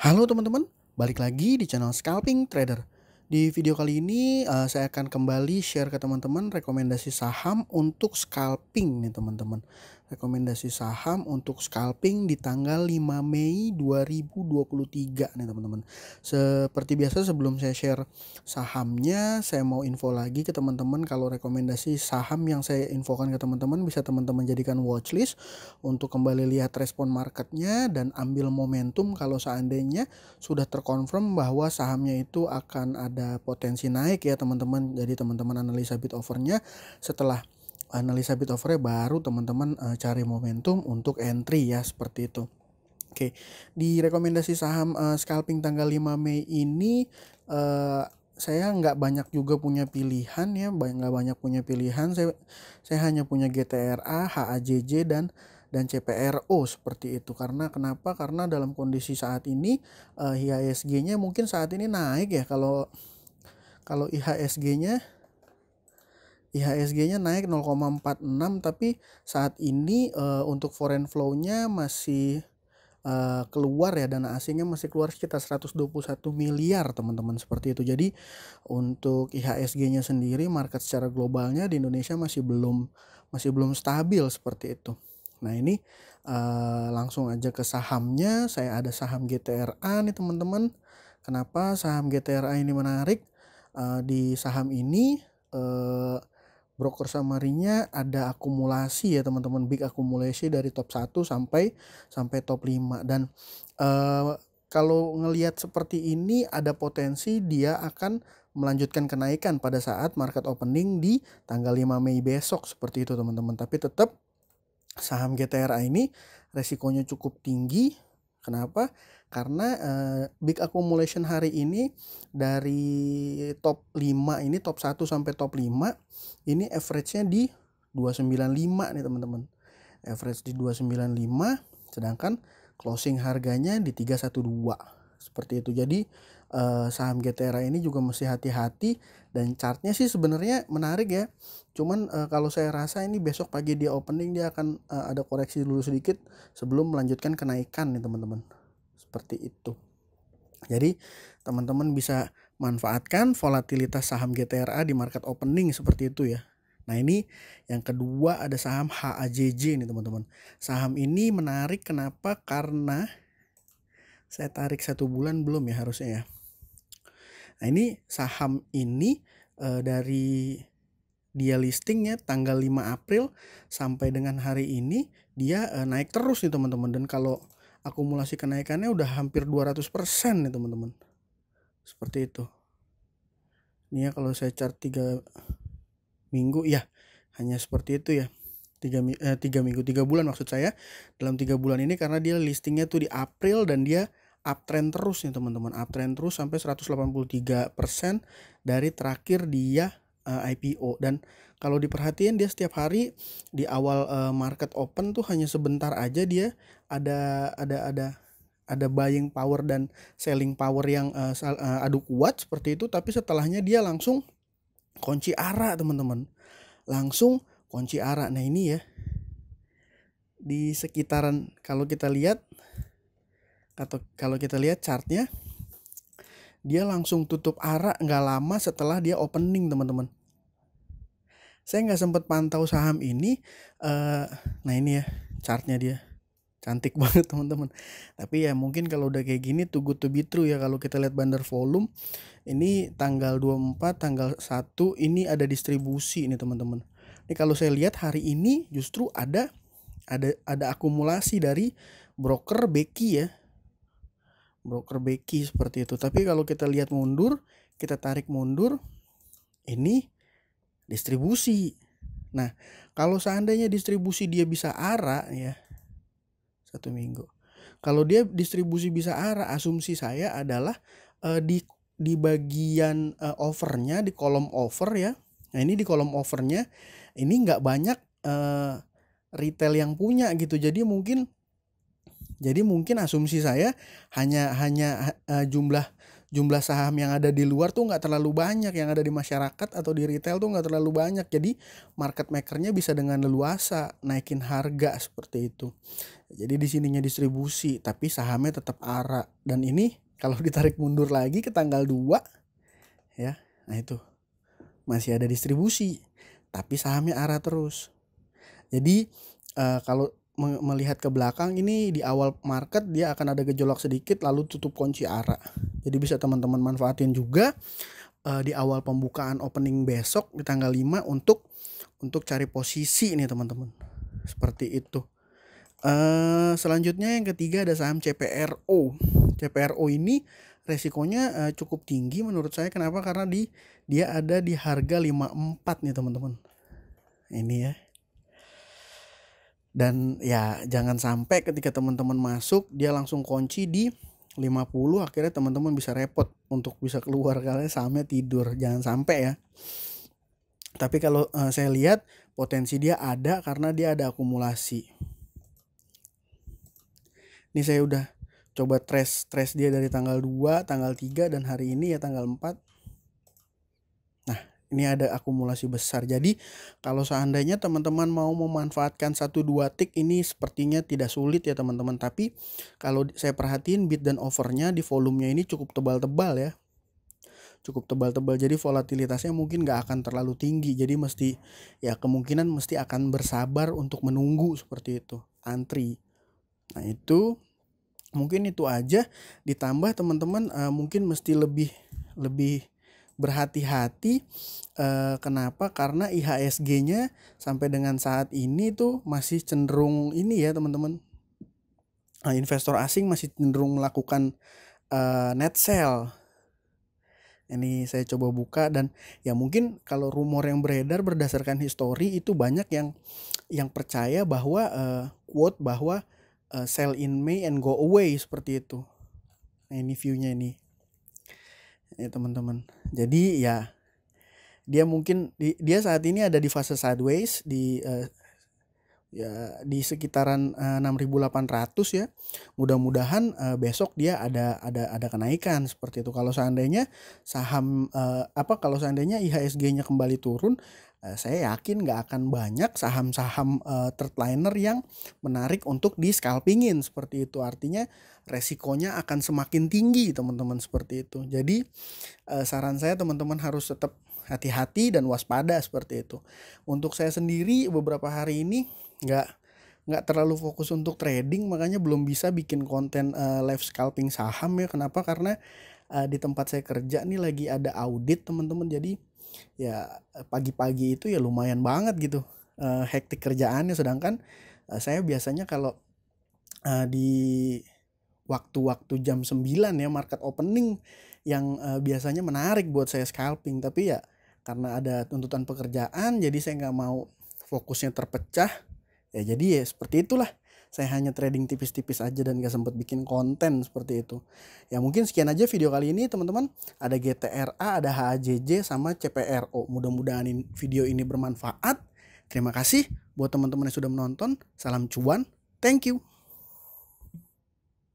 Halo teman-teman, balik lagi di channel Scalping Trader. Di video kali ini saya akan kembali share ke teman-teman rekomendasi saham untuk scalping nih teman-teman. Rekomendasi saham untuk scalping di tanggal 5 Mei 2023 nih teman-teman. Seperti biasa sebelum saya share sahamnya, saya mau info lagi ke teman-teman kalau rekomendasi saham yang saya infokan ke teman-teman bisa teman-teman jadikan watchlist untuk kembali lihat respon marketnya dan ambil momentum kalau seandainya sudah terkonfirm bahwa sahamnya itu akan ada potensi naik ya teman-teman. Jadi teman-teman analisa bid offernya, setelah analisa bid offernya baru teman-teman cari momentum untuk entry ya, seperti itu. Oke, di rekomendasi saham scalping tanggal 5 Mei ini saya nggak banyak juga punya pilihan ya, nggak banyak punya pilihan. Saya hanya punya GTRA, HAJJ dan CPRO seperti itu. Karena kenapa? Karena dalam kondisi saat ini IHSG-nya mungkin saat ini naik ya. Kalau IHSG-nya naik 0,46, tapi saat ini untuk foreign flow-nya masih keluar ya, dana asingnya masih keluar sekitar 121 miliar teman-teman, seperti itu. Jadi untuk IHSG-nya sendiri market secara globalnya di Indonesia masih belum stabil seperti itu. Nah ini langsung aja ke sahamnya. Saya ada saham GTRA nih teman-teman. Kenapa saham GTRA ini menarik? Di saham ini broker summary-nya ada akumulasi ya teman-teman, big akumulasi dari top 1 sampai top 5. Dan kalau ngelihat seperti ini ada potensi dia akan melanjutkan kenaikan pada saat market opening di tanggal 5 Mei besok, seperti itu teman-teman. Tapi tetap saham GTRA ini resikonya cukup tinggi. Kenapa? Karena big accumulation hari ini dari top 5 ini, top 1 sampai top 5 ini average-nya di 295 nih teman-teman. Average di 295, sedangkan closing harganya di 312. Seperti itu. Jadi saham GTRA ini juga mesti hati-hati, dan chartnya sih sebenarnya menarik ya. Cuman kalau saya rasa ini besok pagi dia opening dia akan ada koreksi dulu sedikit sebelum melanjutkan kenaikan nih teman-teman. Seperti itu. Jadi teman-teman bisa manfaatkan volatilitas saham GTRA di market opening seperti itu ya. Nah ini yang kedua ada saham HAJJ nih teman-teman. Saham ini menarik kenapa? Karena saya tarik 1 bulan belum ya harusnya ya. Nah ini saham ini dari dia listingnya tanggal 5 April sampai dengan hari ini dia naik terus nih teman-teman. Dan kalau akumulasi kenaikannya udah hampir 200% nih teman-teman. Seperti itu. Ini ya kalau saya chart 3 minggu ya hanya seperti itu ya. 3 bulan maksud saya. Dalam 3 bulan ini karena dia listingnya tuh di April dan dia uptrend terus nih teman-teman. Uptrend terus sampai 183% dari terakhir dia IPO. Dan kalau diperhatiin dia setiap hari di awal market open tuh hanya sebentar aja dia ada buying power dan selling power yang adu kuat seperti itu, tapi setelahnya dia langsung kunci arah teman-teman. Langsung kunci arah. Nah ini ya di sekitaran kalau kita lihat chartnya dia langsung tutup arah nggak lama setelah dia opening teman-teman. Saya nggak sempat pantau saham ini. Nah ini ya chartnya dia cantik banget teman-teman. Tapi ya mungkin kalau udah kayak gini too good to be true ya. Kalau kita lihat bandar volume ini tanggal 24, tanggal 1 ini ada distribusi ini teman-teman. Ini kalau saya lihat hari ini justru ada akumulasi dari broker Becky ya. Broker Becky seperti itu. Tapi kalau kita lihat mundur, kita tarik mundur, ini distribusi. Nah, kalau seandainya distribusi dia bisa arah ya 1 minggu. Kalau dia distribusi bisa arah, asumsi saya adalah di bagian overnya, di kolom over ya. Nah ini di kolom overnya ini nggak banyak retail yang punya gitu. Jadi mungkin asumsi saya hanya jumlah jumlah saham yang ada di luar tuh nggak terlalu banyak, yang ada di masyarakat atau di retail tuh nggak terlalu banyak. Jadi market makernya bisa dengan leluasa naikin harga seperti itu. Jadi di sininya distribusi, tapi sahamnya tetap ARA. Dan ini kalau ditarik mundur lagi ke tanggal 2 ya, nah itu masih ada distribusi, tapi sahamnya ARA terus. Jadi kalau melihat ke belakang ini di awal market dia akan ada gejolak sedikit lalu tutup kunci ARA. Jadi bisa teman-teman manfaatin juga di awal pembukaan opening besok di tanggal 5 untuk cari posisi nih teman-teman. Seperti itu. Selanjutnya yang ketiga ada saham CPRO. CPRO ini resikonya cukup tinggi menurut saya. Kenapa? Karena dia ada di harga 54 nih teman-teman. Ini ya. Dan ya jangan sampai ketika teman-teman masuk dia langsung kunci di 50, akhirnya teman-teman bisa repot untuk bisa keluar karena sahamnya tidur. Jangan sampai ya. Tapi kalau saya lihat potensi dia ada karena dia ada akumulasi. Ini saya udah coba trace dia dari tanggal 2, tanggal 3 dan hari ini ya tanggal 4. Nah, ini ada akumulasi besar. Jadi kalau seandainya teman-teman mau memanfaatkan 1-2 tick ini sepertinya tidak sulit ya teman-teman. Tapi kalau saya perhatiin bid dan overnya di volumenya ini cukup tebal-tebal ya. Cukup tebal-tebal, jadi volatilitasnya mungkin gak akan terlalu tinggi. Jadi mesti ya kemungkinan mesti akan bersabar untuk menunggu seperti itu, antri. Nah itu mungkin itu aja. Ditambah teman-teman mungkin mesti lebih berhati-hati. Kenapa? Karena IHSG-nya sampai dengan saat ini tuh masih cenderung ini ya teman-teman. Investor asing masih cenderung melakukan net sell. Ini saya coba buka dan ya mungkin kalau rumor yang beredar berdasarkan histori itu banyak yang percaya bahwa quote bahwa sell in May and go away seperti itu. Nah, ini view-nya ini. Ya teman-teman. Jadi ya dia mungkin dia saat ini ada di fase sideways ya di sekitaran 6.800 ya. Mudah-mudahan besok dia ada kenaikan seperti itu. Kalau seandainya kalau seandainya IHSG-nya kembali turun, saya yakin nggak akan banyak saham-saham third liner yang menarik untuk di scalpingin seperti itu. Artinya resikonya akan semakin tinggi teman-teman seperti itu. Jadi saran saya teman-teman harus tetap hati-hati dan waspada seperti itu. Untuk saya sendiri beberapa hari ini nggak terlalu fokus untuk trading, makanya belum bisa bikin konten live scalping saham ya. Kenapa? Karena di tempat saya kerja nih lagi ada audit teman-teman. Jadi ya pagi-pagi itu ya lumayan banget gitu hektik kerjaannya. Sedangkan saya biasanya kalau di waktu-waktu jam 9 ya market opening yang biasanya menarik buat saya scalping. Tapi ya karena ada tuntutan pekerjaan jadi saya nggak mau fokusnya terpecah. Ya jadi ya seperti itulah. Saya hanya trading tipis-tipis aja dan gak sempat bikin konten seperti itu. Ya mungkin sekian aja video kali ini teman-teman. Ada GTRA, ada HAJJ, sama CPRO. Mudah-mudahan video ini bermanfaat. Terima kasih buat teman-teman yang sudah menonton. Salam cuan. Thank you.